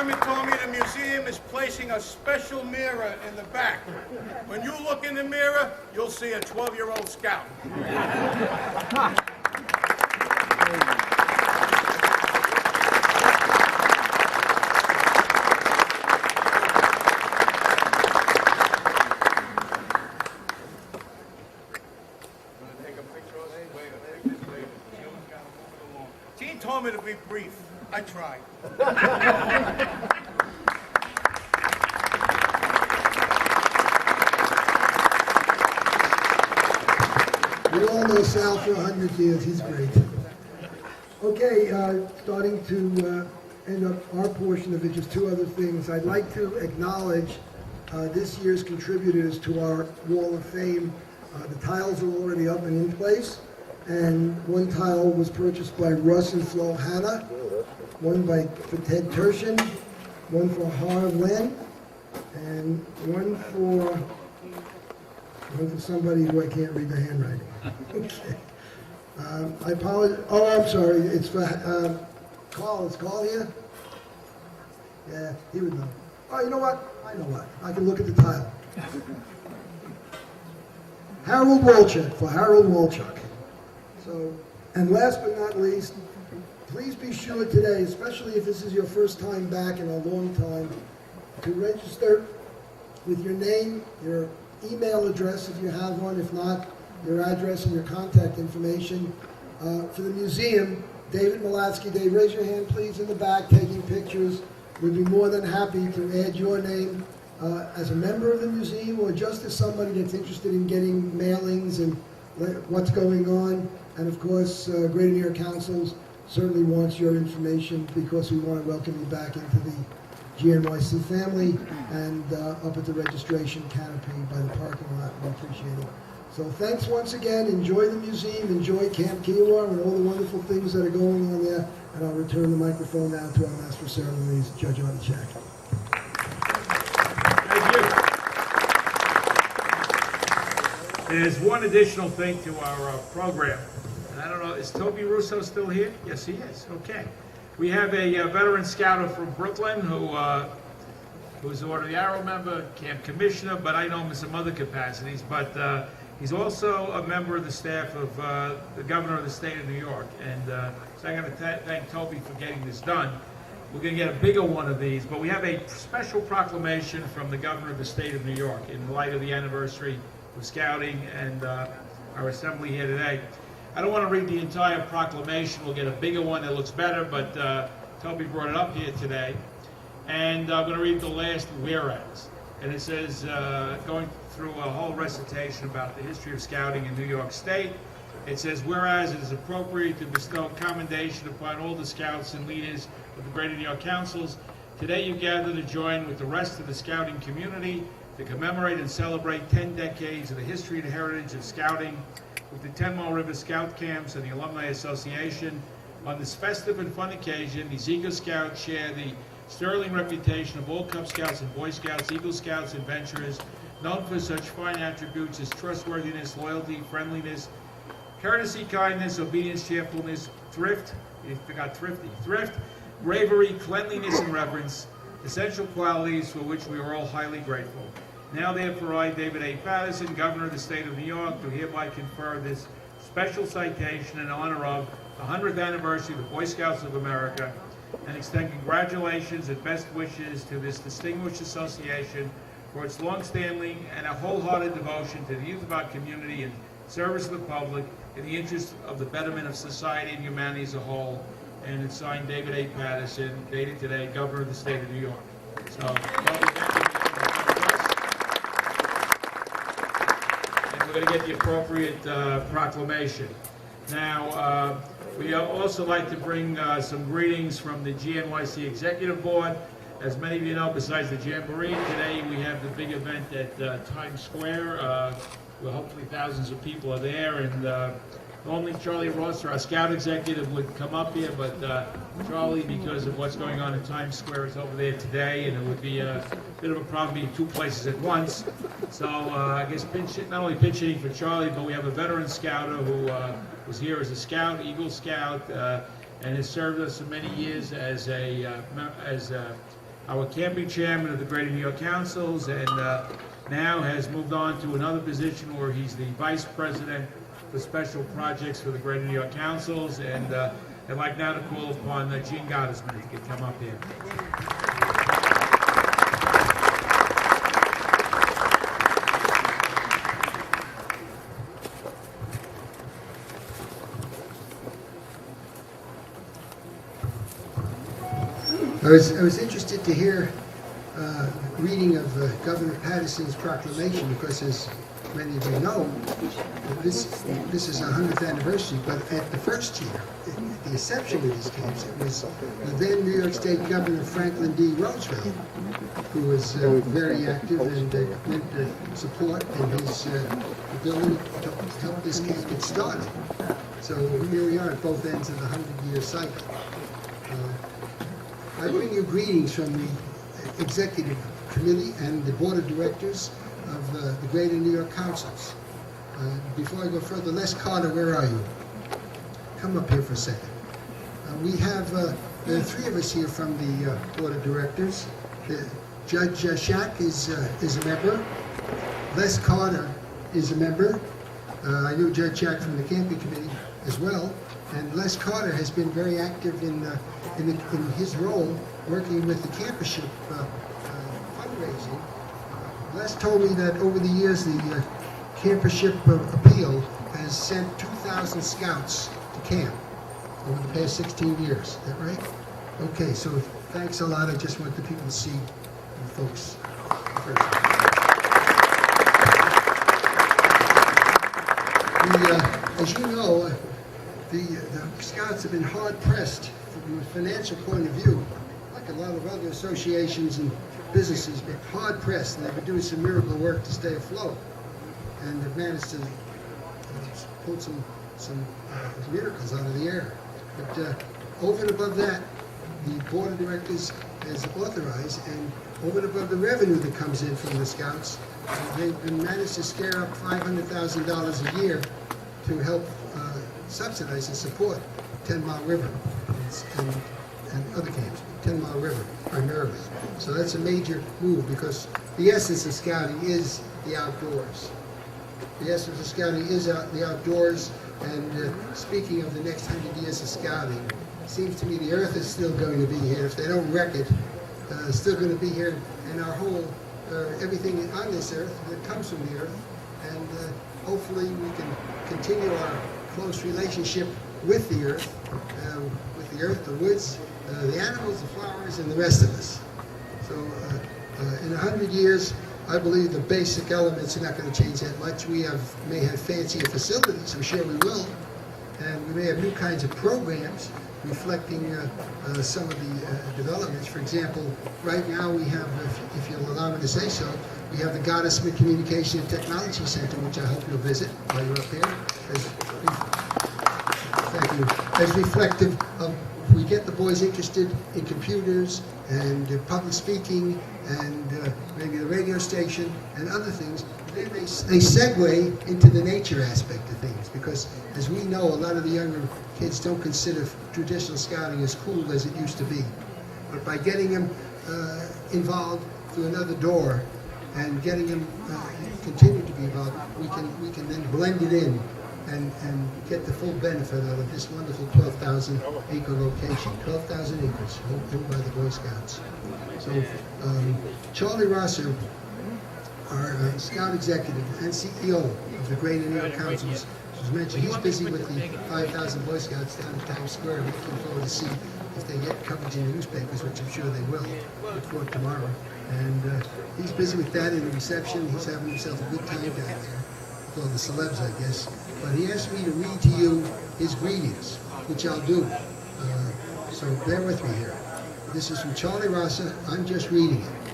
chairman told me the museum is placing a special mirror in the back. When you look in the mirror, you'll see a 12-year-old scout. Gene told me to be brief. I tried. We all know Sal for 100 years. He's great. Okay, starting to end up our portion of it, just two other things. I'd like to acknowledge this year's contributors to our Wall of Fame. The tiles are already up and in place, and one tile was purchased by Russ and Flo Hanna, one for Ted Tershin, one for Harv Lynn, and one for somebody who I can't read the handwriting. Okay. I apologize. Oh, I'm sorry. It's for Carl. Is Carl here? Yeah, he would know. Oh, you know what? I know what. I can look at the tile. Harold Wolchuk, for Harold Wolchuk. So, and last but not least, please be sure today, especially if this is your first time back in a long time, to register with your name, your email address if you have one, if not, your address and your contact information for the museum. David Malatsky, Dave, raise your hand please in the back, taking pictures. We'd be more than happy to add your name as a member of the museum or just as somebody that's interested in getting mailings and what's going on. And of course, Greater New York Council certainly wants your information because we want to welcome you back into the GNYC family and up at the registration canopy by the parking lot. We appreciate it. So thanks once again. Enjoy the museum, enjoy Camp Kiowa and all the wonderful things that are going on there. And I'll return the microphone now to our Master of Ceremonies, Judge Artichak. Thank you. There's one additional thing to our program. And I don't know, is Toby Russo still here? Yes, he is. Okay. We have a veteran scouter from Brooklyn who's an Order of the Arrow member, camp commissioner, but I know him in some other capacities. But he's also a member of the staff of the governor of the state of New York. And so I'm going to thank Toby for getting this done. We're going to get a bigger one of these, but we have a special proclamation from the governor of the state of New York in light of the anniversary of scouting and our assembly here today. I don't want to read the entire proclamation. We'll get a bigger one that looks better, but Toby brought it up here today. And I'm going to read the last whereas. And it says, going through a whole recitation about the history of scouting in New York State, it says, whereas it is appropriate to bestow commendation upon all the scouts and leaders of the Greater New York Councils, today you gather to join with the rest of the scouting community to commemorate and celebrate 10 decades of the history and heritage of scouting with the 10 Mile River Scout Camps and the Alumni Association. On this festive and fun occasion, these Eagle Scouts share the sterling reputation of all Cub Scouts and Boy Scouts, Eagle Scouts, and adventurers, known for such fine attributes as trustworthiness, loyalty, friendliness, courtesy, kindness, obedience, cheerfulness, thrift, you forgot thrifty, thrift, bravery, cleanliness, and reverence, essential qualities for which we are all highly grateful. Now therefore I, David A. Patterson, Governor of the State of New York, do hereby confer this special citation in honor of the 100th anniversary of the Boy Scouts of America and extend congratulations and best wishes to this distinguished association for its long-standing and a wholehearted devotion to the youth of our community and service of the public in the interest of the betterment of society and humanity as a whole. And it's signed David A. Patterson, dated today, Governor of the State of New York. So, and we're going to get the appropriate proclamation. Now, we also like to bring some greetings from the GNYC Executive Board. As many of you know, besides the Jamboree, today we have the big event at Times Square, where hopefully thousands of people are there. And normally Charlie Ross, our scout executive, would come up here, but Charlie, because of what's going on in Times Square, is over there today, and it would be a bit of a problem being two places at once. So I guess not only pinch hitting for Charlie, but we have a veteran scouter who was here as a scout, Eagle Scout, and has served us for many years as our camping chairman of the Greater New York Councils, and now has moved on to another position where he's the vice president for special projects for the Greater New York Councils. And I'd like now to call upon Gene Gottesman to come up here. I was interested to hear reading of Governor Patterson's proclamation, because as many of you know, this is our 100th anniversary, but at the first year, at the inception of these camps, it was the then New York State Governor Franklin D. Roosevelt, who was very active and lent support in his ability to help this camp get started. So here we are at both ends of the 100-year cycle. I bring you greetings from the Executive Committee and the Board of Directors of the Greater New York Councils. Before I go further, Les Carter, where are you? Come up here for a second. We have, there are three of us here from the Board of Directors. Judge Shack is a member. Les Carter is a member. I knew Judge Shack from the Camping Committee as well. And Les Carter has been very active in his role working with the campership fundraising. Les told me that over the years the campership appeal has sent 2,000 scouts to camp over the past 16 years. Is that right? Okay, so thanks a lot. I just want the people to see you folks first. As you know, the Scouts have been hard-pressed from a financial point of view, like a lot of other associations and businesses, but hard-pressed, and they've been doing some miracle work to stay afloat, and have managed to pull some miracles out of the air. But over and above that, the Board of Directors has authorized, and over and above the revenue that comes in from the Scouts, they've managed to scare up $500,000 a year to help subsidize and support 10 Mile River and other camps, 10 Mile River primarily. So that's a major move, because the essence of scouting is the outdoors. The essence of scouting is the outdoors, and speaking of the next 100 years of scouting, it seems to me the earth is still going to be here. If they don't wreck it, it's still going to be here, and our whole, everything on this earth that comes from the earth, and hopefully we can continue our close relationship with the earth, the woods, the animals, the flowers, and the rest of us. So in 100 years, I believe the basic elements are not going to change that much. We may have fancier facilities, I'm sure we will, and we may have new kinds of programs reflecting some of the developments. For example, right now we have, if you'll allow me to say so, we have the Gottesman Communication and Technology Center, which I hope you'll visit while you're up here. Thank you. As reflective of, we get the boys interested in computers and public speaking and maybe the radio station and other things. Then they segue into the nature aspect of things, because as we know, a lot of the younger kids don't consider traditional scouting as cool as it used to be. But by getting them involved through another door and getting them continue to be involved, we can then blend it in and get the full benefit out of this wonderful 12,000 acre location. 12,000 acres owned by the Boy Scouts. So Charlie Rosser, our Scout Executive and CEO of the Greater New York Councils, as mentioned, he's busy with the 5,000 Boy Scouts down in Times Square. We're looking forward to see if they get coverage in the newspapers, which I'm sure they will, before tomorrow. And he's busy with that in the reception. He's having himself a good time down there with all the celebs, I guess. But he asked me to read to you his greetings, which I'll do. So bear with me here. This is from Charlie Rosser. I'm just reading it.